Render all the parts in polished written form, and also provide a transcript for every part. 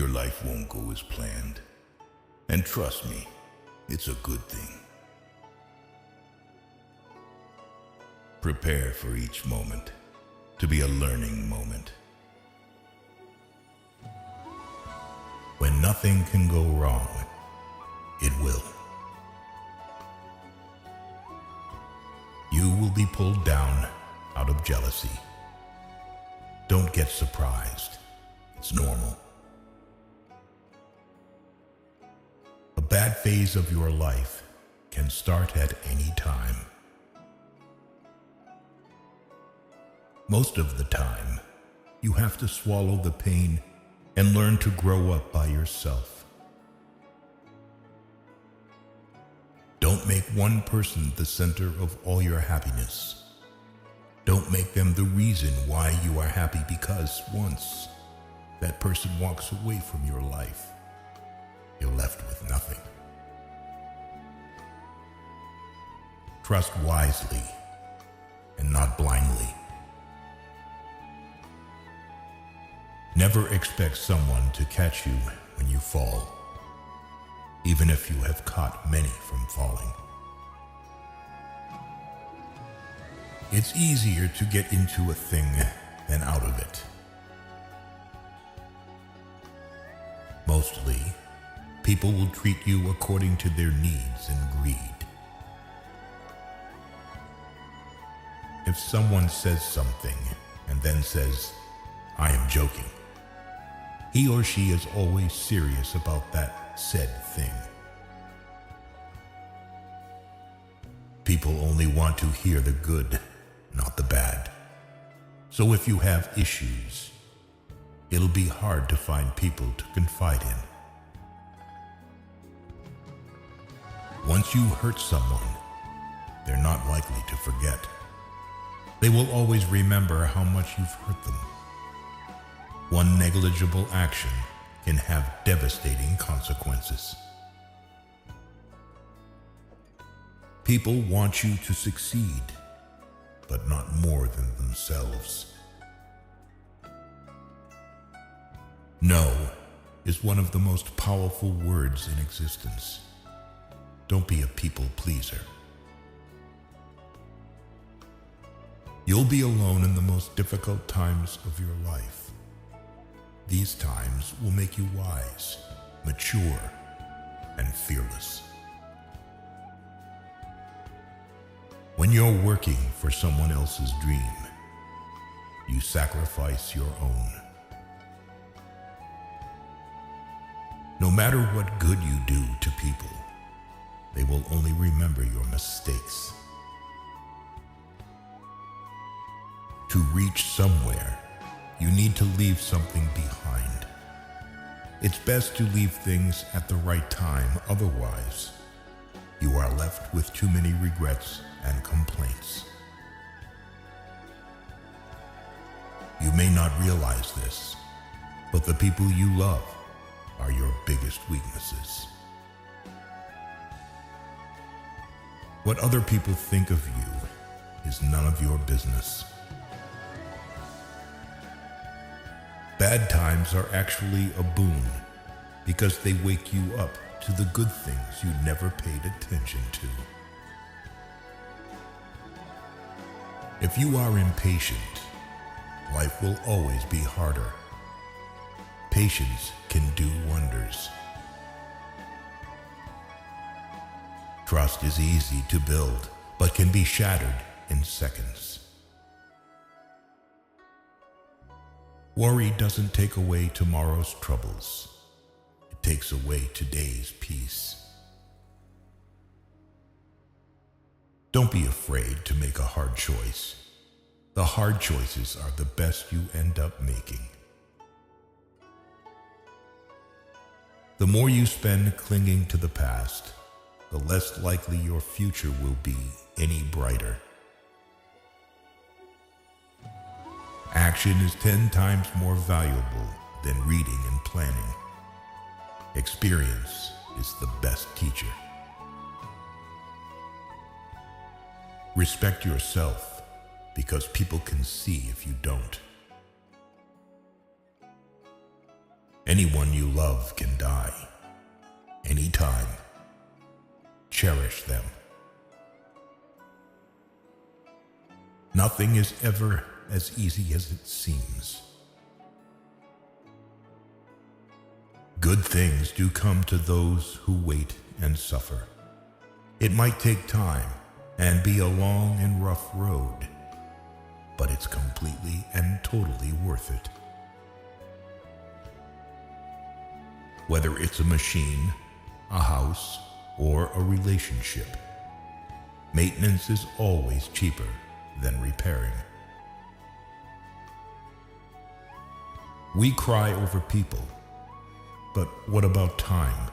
Your life won't go as planned. And trust me, it's a good thing. Prepare for each moment to be a learning moment. When nothing can go wrong, it will. You will be pulled down out of jealousy. Don't get surprised. It's normal. A bad phase of your life can start at any time. Most of the time, you have to swallow the pain and learn to grow up by yourself. Don't make one person the center of all your happiness. Don't make them the reason why you are happy, because once that person walks away from your life, you're left with nothing. Trust wisely and not blindly. Never expect someone to catch you when you fall, even if you have caught many from falling. It's easier to get into a thing than out of it. Mostly, people will treat you according to their needs and greed. If someone says something and then says, "I am joking," he or she is always serious about that said thing. People only want to hear the good, not the bad. So if you have issues, it'll be hard to find people to confide in. Once you hurt someone, they're not likely to forget. They will always remember how much you've hurt them. One negligible action can have devastating consequences. People want you to succeed, but not more than themselves. No is one of the most powerful words in existence. Don't be a people pleaser. You'll be alone in the most difficult times of your life. These times will make you wise, mature, and fearless. When you're working for someone else's dream, you sacrifice your own. No matter what good you do to people, they will only remember your mistakes. To reach somewhere, you need to leave something behind. It's best to leave things at the right time, otherwise, you are left with too many regrets and complaints. You may not realize this, but the people you love are your biggest weaknesses. What other people think of you is none of your business. Bad times are actually a boon because they wake you up to the good things you never paid attention to. If you are impatient, life will always be harder. Patience can do wonders. Trust is easy to build, but can be shattered in seconds. Worry doesn't take away tomorrow's troubles. It takes away today's peace. Don't be afraid to make a hard choice. The hard choices are the best you end up making. The more you spend clinging to the past, the less likely your future will be any brighter. Action is 10 times more valuable than reading and planning. Experience is the best teacher. Respect yourself, because people can see if you don't. Anyone you love can die. Anytime. Cherish them. Nothing is ever as easy as it seems. Good things do come to those who wait and suffer. It might take time and be a long and rough road, but it's completely and totally worth it. Whether it's a machine, a house, or a relationship, maintenance is always cheaper than repairing. We cry over people, but what about time?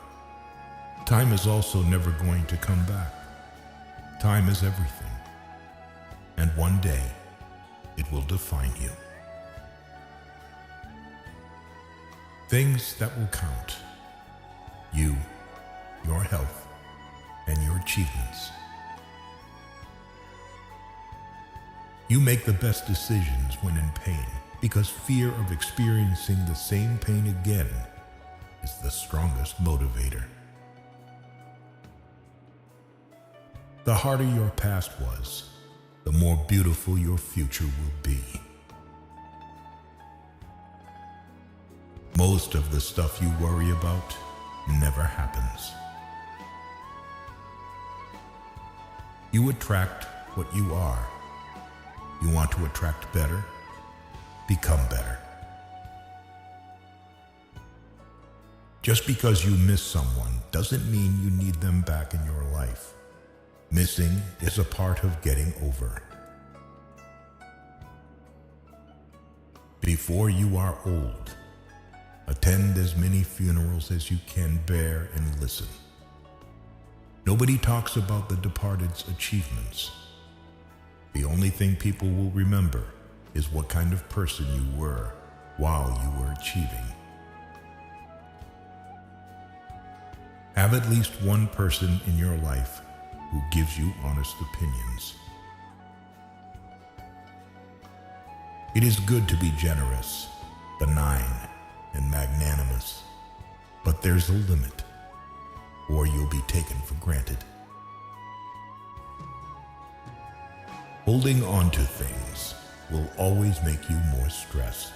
Time is also never going to come back. Time is everything, and one day it will define you. Things that will count: you, your health, and your achievements. You make the best decisions when in pain, because fear of experiencing the same pain again is the strongest motivator. The harder your past was, the more beautiful your future will be. Most of the stuff you worry about never happens. You attract what you are. You want to attract better? Become better. Just because you miss someone doesn't mean you need them back in your life. Missing is a part of getting over. Before you are old, attend as many funerals as you can bear and listen. Nobody talks about the departed's achievements. The only thing people will remember is what kind of person you were while you were achieving. Have at least one person in your life who gives you honest opinions. It is good to be generous, benign, and magnanimous, but there's a limit, or you'll be taken for granted. Holding on to things will always make you more stressed.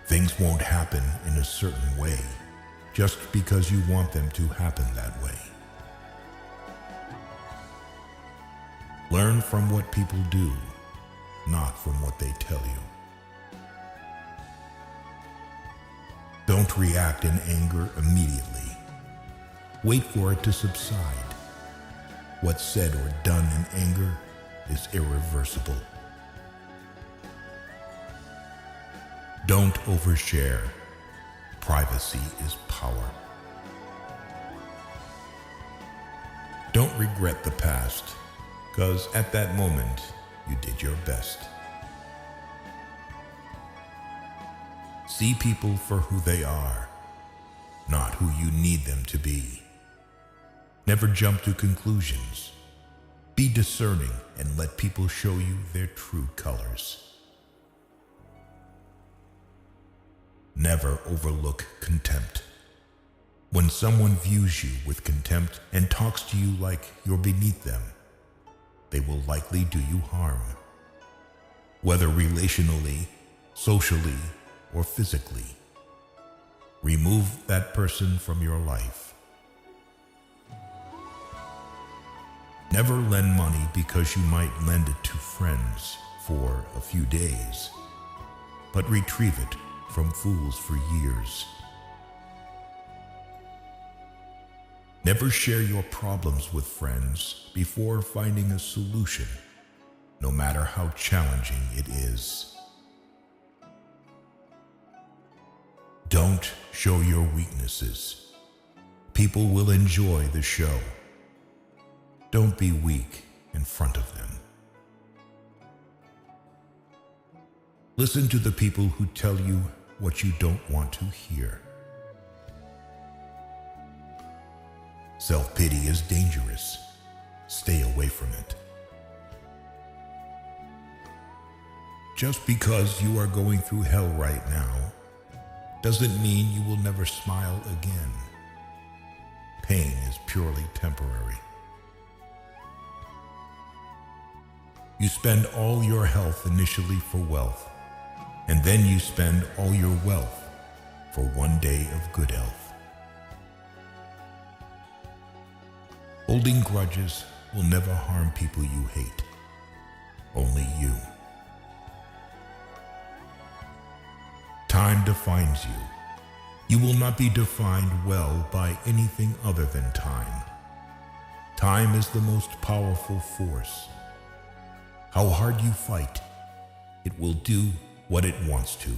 Things won't happen in a certain way just because you want them to happen that way. Learn from what people do, not from what they tell you. Don't react in anger immediately. Wait for it to subside. What's said or done in anger is irreversible. Don't overshare. Privacy is power. Don't regret the past, because at that moment, you did your best. See people for who they are, not who you need them to be. Never jump to conclusions. Be discerning and let people show you their true colors. Never overlook contempt. When someone views you with contempt and talks to you like you're beneath them, they will likely do you harm. Whether relationally, socially, or physically, remove that person from your life. Never lend money because you might lend it to friends for a few days, but retrieve it from fools for years. Never share your problems with friends before finding a solution, no matter how challenging it is. Don't show your weaknesses. People will enjoy the show. Don't be weak in front of them. Listen to the people who tell you what you don't want to hear. Self-pity is dangerous. Stay away from it. Just because you are going through hell right now doesn't mean you will never smile again. Pain is purely temporary. You spend all your health initially for wealth, and then you spend all your wealth for one day of good health. Holding grudges will never harm people you hate, only you. Time defines you. You will not be defined well by anything other than time. Time is the most powerful force. How hard you fight, it will do what it wants to.